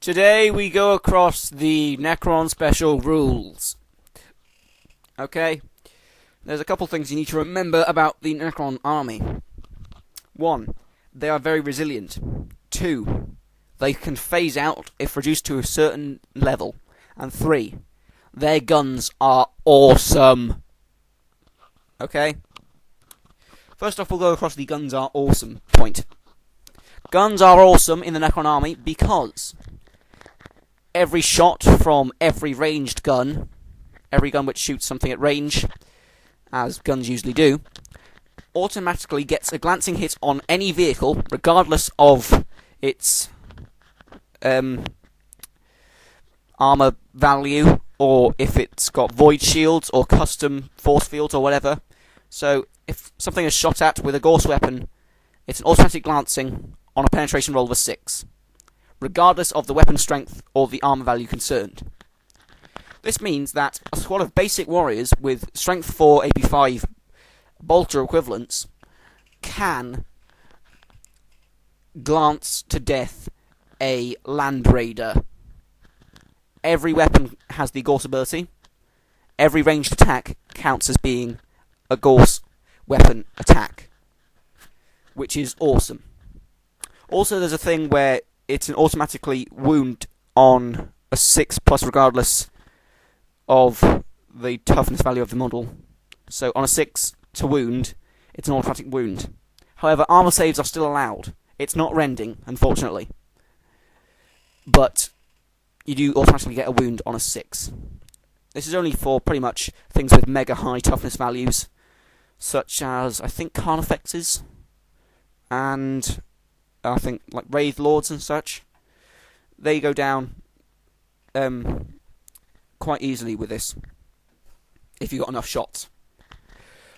Today we go across the Necron special rules. Okay? There's a couple things you need to remember about the Necron army. 1. They are very resilient. 2. They can phase out if reduced to a certain level. And 3. Their guns are awesome. Okay? First off, we'll go across the guns are awesome point. Guns are awesome in the Necron army because every shot from every ranged gun, every gun which shoots something at range, as guns usually do, automatically gets a glancing hit on any vehicle, regardless of its armor value, or if it's got void shields or custom force fields or whatever. So if something is shot at with a Gauss weapon, it's an automatic glancing on a penetration roll of a 6, regardless of the weapon strength or the armor value concerned. This means that a squad of basic warriors with strength 4 AP5 bolter equivalents can glance to death a land raider. Every weapon has the Gauss ability. Every ranged attack counts as being a Gauss weapon attack, which is awesome. Also, there's a thing where it's an automatically wound on a 6+ regardless of the toughness value of the model. So on a 6 to wound, it's an automatic wound. However, armor saves are still allowed. It's not rending, unfortunately. But you do automatically get a wound on a 6. This is only for pretty much things with mega high toughness values, such as, I think, Carnifexes, and I think like Wraith Lords and such. They go down quite easily with this, if you've got enough shots.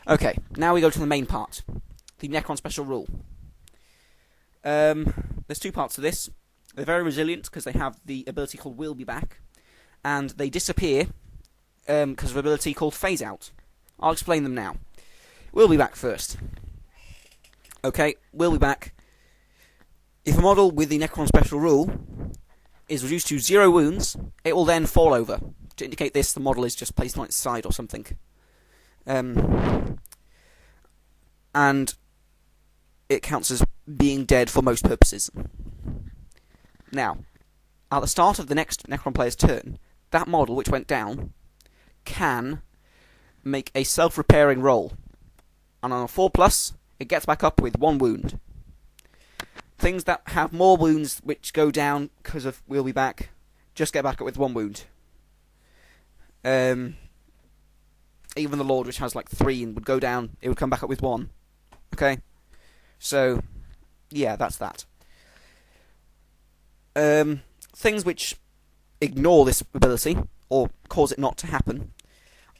Okay, now we go to the main part, the Necron special rule. There's two parts to this. They're very resilient because they have the ability called Will Be Back, and they disappear because of an ability called Phase Out. I'll explain them now. Will Be Back first. Okay, Will Be Back. If a model with the Necron special rule is reduced to 0 wounds, it will then fall over. To indicate this, the model is just placed on its side or something. And it counts as being dead for most purposes. Now, at the start of the next Necron player's turn, that model which went down can make a self-repairing roll. And on a 4+, it gets back up with 1 wound. Things that have more wounds which go down because of Will Be Back just get back up with 1 wound. Even the Lord, which has like 3 and would go down, it would come back up with 1. Okay? So, yeah, that's that. Things which ignore this ability, or cause it not to happen,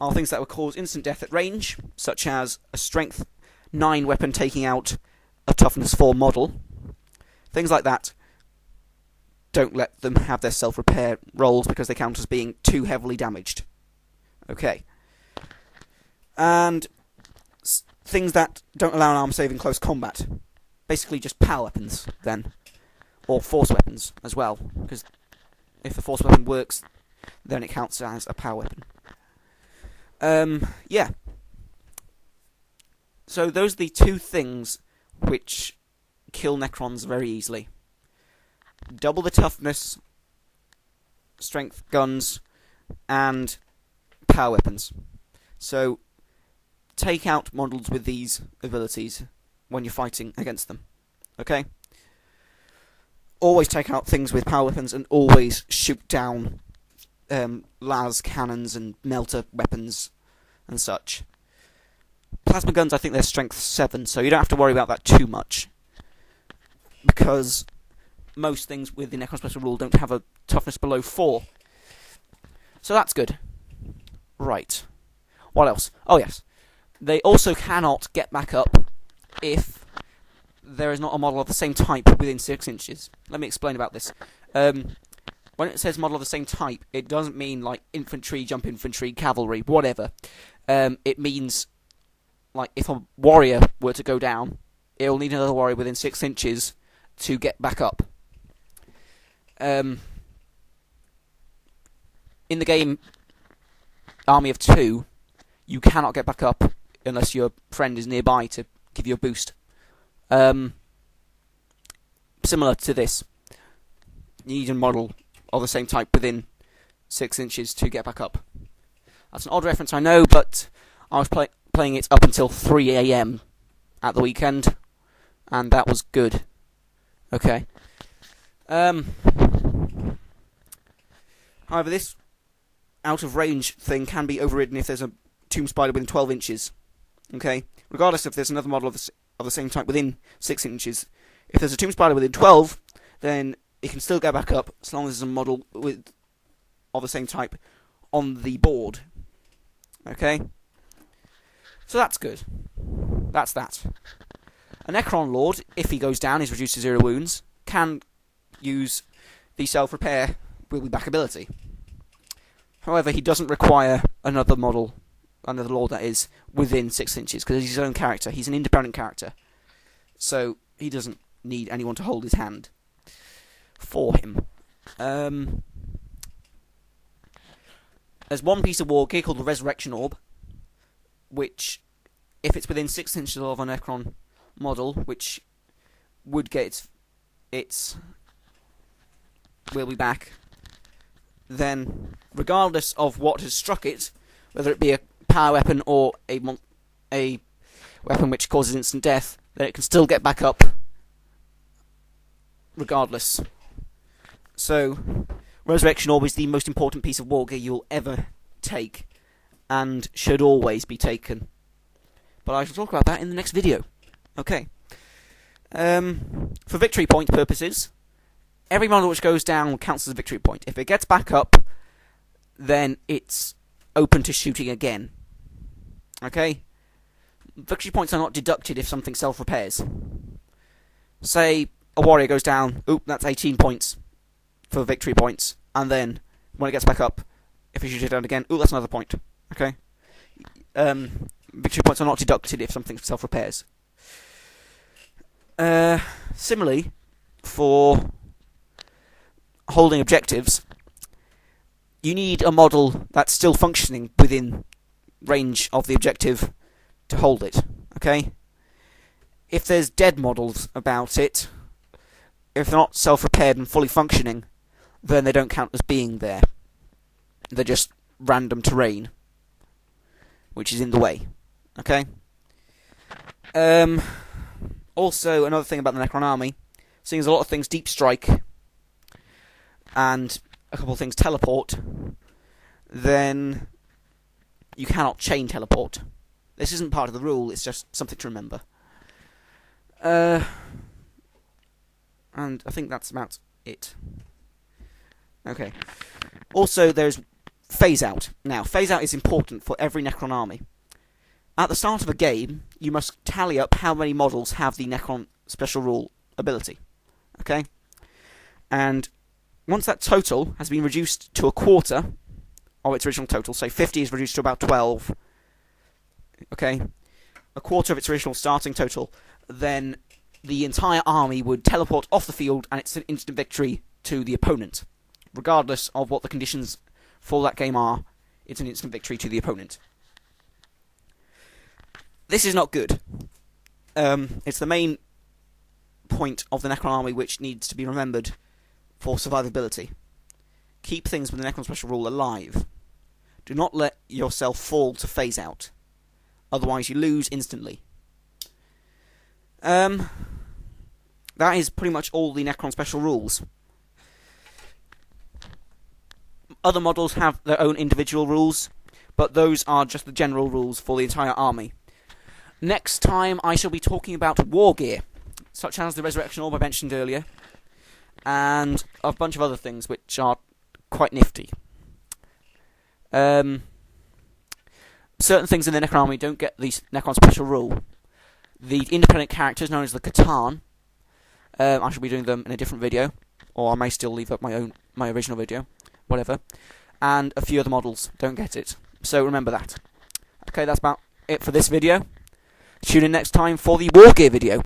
are things that would cause instant death at range, such as a strength 9 weapon taking out a toughness 4 model. Things like that don't let them have their self-repair rolls because they count as being too heavily damaged. Okay. And things that don't allow an arm save in close combat. Basically just power weapons, then. Or force weapons, as well. Because if the force weapon works, then it counts as a power weapon. Yeah. So those are the two things which kill Necrons very easily. Double the toughness, strength guns, and power weapons. So take out models with these abilities when you're fighting against them. Okay? Always take out things with power weapons and always shoot down las cannons and melter weapons and such. Plasma guns, I think they're strength 7, so you don't have to worry about that too much, because most things with the Necron special rule don't have a toughness below 4. So that's good. Right. What else? Oh yes. They also cannot get back up if there is not a model of the same type within 6 inches. Let me explain about this. When it says model of the same type, it doesn't mean like infantry, jump infantry, cavalry, whatever. It means like if a warrior were to go down, it will need another warrior within 6 inches to get back up. in the game Army of 2, you cannot get back up unless your friend is nearby to give you a boost. Similar to this, you need a model of the same type within 6 inches to get back up. That's an odd reference, I know, but I was playing it up until 3 AM at the weekend, and that was good. Okay. However, this out of range thing can be overridden if there's a tomb spider within 12 inches. Okay? Regardless if there's another model of the same type within 6 inches. If there's a tomb spider within 12, then it can still go back up as long as there's a model of the same type on the board. Okay? So that's good. That's that. A Necron Lord, if he goes down, is reduced to 0 wounds, can use the self-repair will be back ability. However, he doesn't require another model, another Lord that is, within 6 inches, because he's his own character. He's an independent character. So, he doesn't need anyone to hold his hand for him. There's one piece of war gear called the Resurrection Orb, which, if it's within 6 inches of a Necron model, which would get its will be back, then regardless of what has struck it, whether it be a power weapon or a weapon which causes instant death, then it can still get back up regardless. So, Resurrection Orb is the most important piece of war gear you'll ever take, and should always be taken. But I shall talk about that in the next video. Okay. For victory point purposes, every model which goes down counts as a victory point. If it gets back up, then it's open to shooting again. Okay? Victory points are not deducted if something self-repairs. Say a warrior goes down, that's 18 points for victory points, and then when it gets back up, if you shoot it down again, that's another point. Okay? Victory points are not deducted if something self-repairs. Similarly, for holding objectives, you need a model that's still functioning within range of the objective to hold it. Okay? If there's dead models about it, if they're not self-repaired and fully functioning, then they don't count as being there. They're just random terrain, which is in the way. Okay? Also, another thing about the Necron army, seeing as a lot of things deep strike, and a couple of things teleport, then you cannot chain teleport. This isn't part of the rule, it's just something to remember. And I think that's about it. Okay. Also, there's phase out. Now, phase out is important for every Necron army. At the start of a game, you must tally up how many models have the Necron special rule ability. Okay? And once that total has been reduced to a quarter of its original total, so 50 is reduced to about 12, okay, a quarter of its original starting total, then the entire army would teleport off the field and it's an instant victory to the opponent. Regardless of what the conditions for that game are, it's an instant victory to the opponent. This is not good. It's the main point of the Necron army which needs to be remembered for survivability. Keep things with the Necron special rule alive. Do not let yourself fall to phase out. Otherwise you lose instantly. That is pretty much all the Necron special rules. Other models have their own individual rules, but those are just the general rules for the entire army. Next time I shall be talking about war gear, such as the Resurrection Orb I mentioned earlier, and a bunch of other things which are quite nifty. Certain things in the Necron army don't get the Necron special rule. The independent characters known as the Catan, I shall be doing them in a different video, or I may still leave up my original video, whatever. And a few other models don't get it. So remember that. Okay, that's about it for this video. Tune in next time for the War Gear video.